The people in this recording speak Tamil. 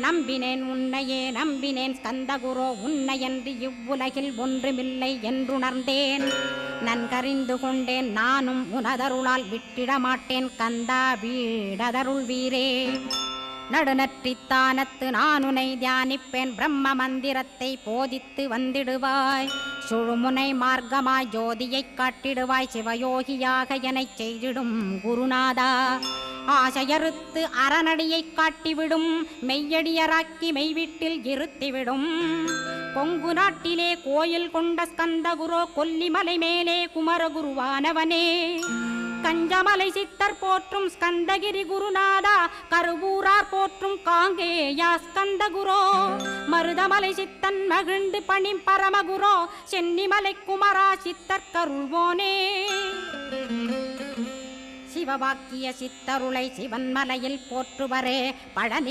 நம்பினேன் உன்னையே நம்பினேன் ஸ்கந்தகுரோ உன்னையன்றி இவ்வுலகில் ஒன்றுமில்லை என்றுணர்ந்தேன். நன்கறிந்து கொண்டேன் நானும் உனதருளால் விட்டிட மாட்டேன் கந்தா வீடதருள் வீரே. நடுநற்றித்தானத்து நானுனை தியானிப்பேன் பிரம்ம மந்திரத்தை போதித்து வந்திடுவாய். சுழுமுனை மார்க்கமாய் ஜோதியைக் காட்டிடுவாய் சிவயோகியாக எனச் செய்திடும் குருநாதா. ஆசையறுத்து அறநடியைக் காட்டிவிடும் மெய்யடியராக்கி மெய்வீட்டில் இருத்திவிடும். கொங்கு நாட்டிலே கோயில் கொண்ட ஸ்கந்தகுரோ கொல்லிமலை மேலே குமரகுருவானவனே. கஞ்சமலை சித்தர் போற்றும் ஸ்கந்தகிரி குருநாதா கருவூரார் போற்றும் காங்கேயா ஸ்கந்தகுரோ. மருதமலை சித்தன் மகிழ்ந்து பணி பரமகுரோ சென்னிமலை குமரா சித்தர் கருள்வோனே. சிவவாக்கிய சித்தருளை சிவன்மலையில் போற்றுவரே பழனி